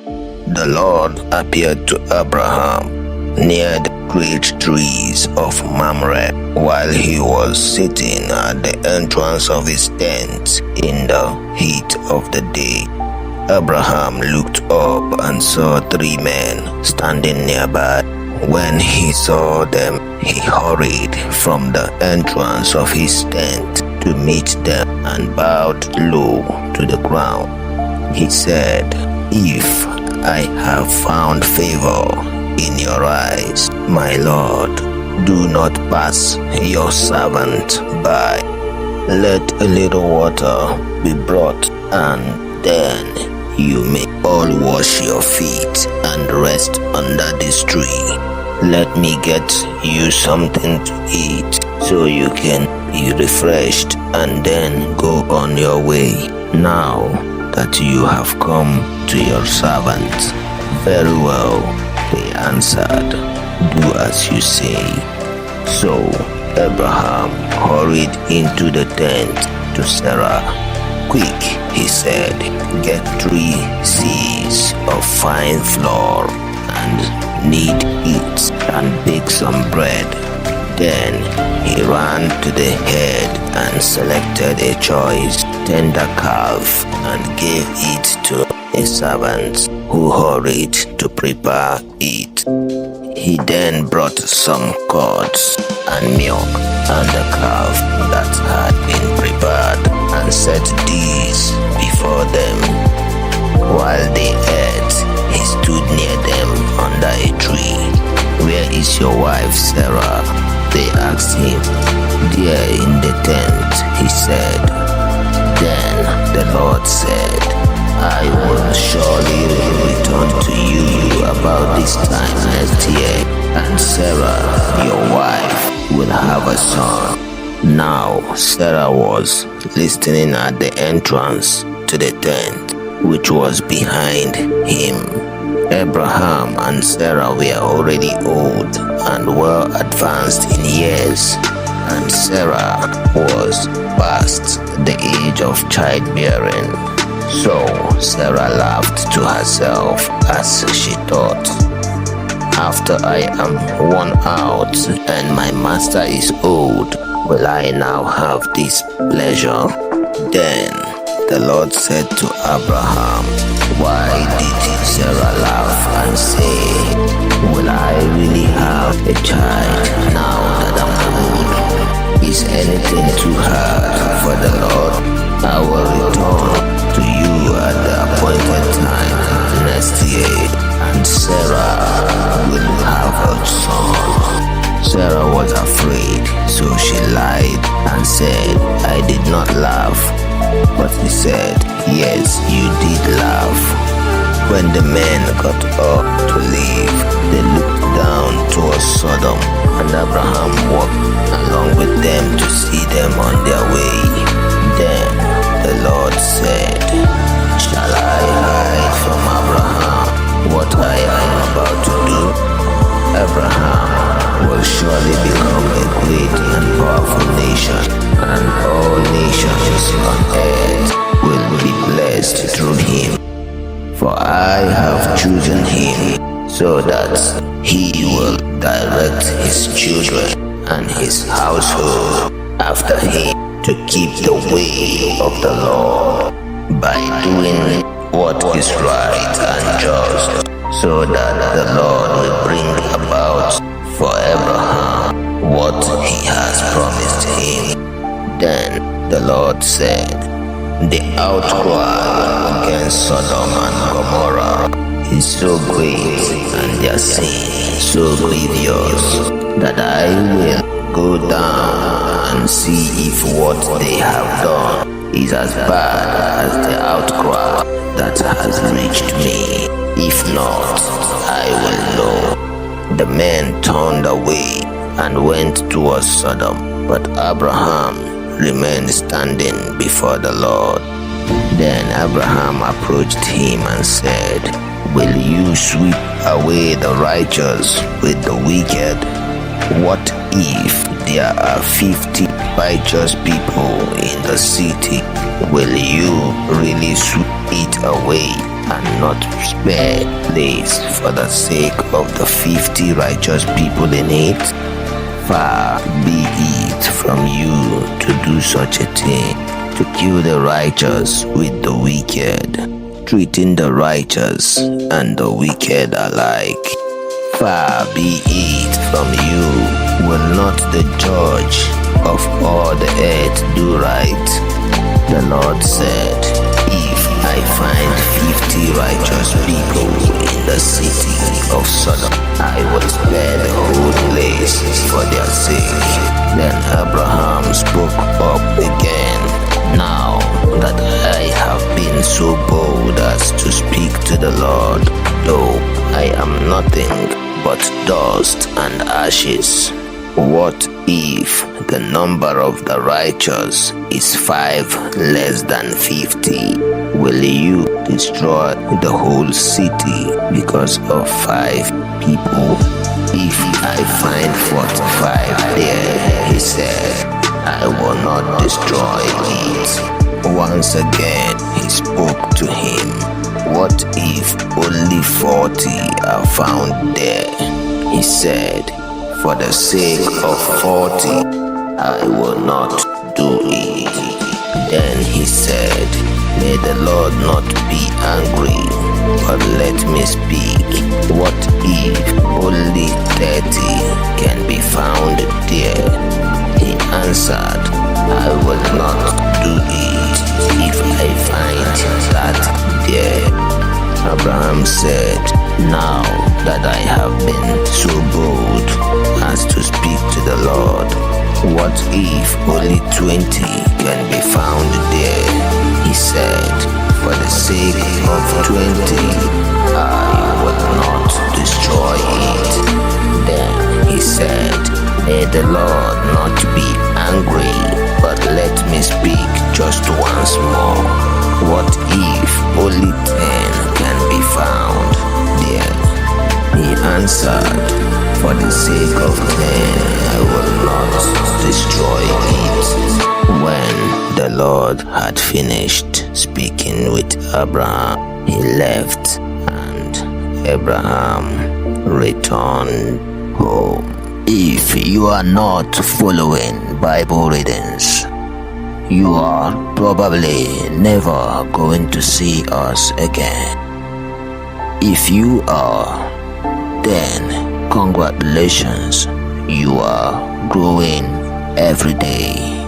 The Lord appeared to Abraham near the great trees of Mamre while he was sitting at the entrance of his tent in the heat of the day. Abraham looked up and saw 3 men standing nearby. When he saw them, he hurried from the entrance of his tent to meet them and bowed low to the ground. He said, "If I have found favor in your eyes, my Lord, do not pass your servant by. Let a little water be brought, and then you may all wash your feet and rest under this tree. Let me get you something to eat so you can be refreshed and then go on your way. Now that you have come to your servant." "Very well," they answered, "do as you say." So Abraham hurried into the tent to Sarah. "Quick," he said, "get 3 seahs of fine flour and knead it and bake some bread." Then he ran to the head and selected a choice, tender calf and gave it to a servant who hurried to prepare it. He then brought some curds and milk and the calf that had been prepared and set these before them. While they ate, he stood near them under a tree. "Where is your wife Sarah?" they asked him. "There in the tent," he said. Then the Lord said, "I will surely return to you about this time next year, and Sarah, your wife, will have a son." Now Sarah was listening at the entrance to the tent, which was behind him. Abraham and Sarah were already old and well advanced in years, and Sarah was past the age of childbearing. So Sarah laughed to herself as she thought, "After I am worn out and my master is old, will I now have this pleasure?" Then the Lord said to Abraham, "Why did Sarah laugh and say, 'Will I really have a child now that I'm old?' Is anything too hard for the Lord? I will return to you at the appointed time next year, and Sarah will have a son." Sarah was afraid, so she lied and said, "I did not laugh." But he said, "Yes, you did laugh." When the men got up to leave, they looked down towards Sodom, and Abraham walked along with them to see them on their way. Then the Lord said, "Shall I hide from Abraham what I am about to do? Abraham will surely become a great and powerful nation, and all nations on earth will be blessed through him. For I have chosen him so that he will direct his children and his household after him to keep the way of the Lord by doing what is right and just, so that the Lord will bring about for Abraham what he has promised him." Then the Lord said, "The outcry against Sodom and Gomorrah is so great and their sin so grievous that I will go down and see if what they have done is as bad as the outcry that has reached me. If not, I will know." The men turned away and went towards Sodom, but Abraham remained standing before the Lord. Then Abraham approached him and said, "Will you sweep away the righteous with the wicked? What if there are 50 righteous people in the city? Will you really sweep it away and not spare place for the sake of the 50 righteous people in it? Far be it from you to do such a thing, to kill the righteous with the wicked, treating the righteous and the wicked alike. Far be it from you. Will not the judge of all the earth do right? The Lord said, if I find 50 righteous people in the city of Sodom, I will spare the whole place for their sake. Then Abraham spoke up again. Now that I have been so bold as to speak to the Lord, though I am nothing but dust and ashes, what if the number of the righteous is 5 less than 50? Will you destroy the whole city because of 5 people? If I find 45 there, he said, I will not destroy it. Once again he spoke to him. What if only 40 are found there? He said, for the sake of 40, I will not do it. Then he said, may the Lord not be angry, but let me speak. What if only 30 can be found there? He answered, I will not do it if I find that there. Abraham said, now that I have been so bold as to speak to the Lord, what if only 20 can be found there? He said, for the sake of 20, I will not destroy it. Then he said, may the Lord not be angry, but let me speak just once more. What if only 10 can be found there? He answered, for the sake of 10, I will not destroy it. When the Lord had finished speaking with Abraham, he left, and Abraham returned home. If you are not following Bible readings, you are probably never going to see us again. If you are, then congratulations, you are growing every day.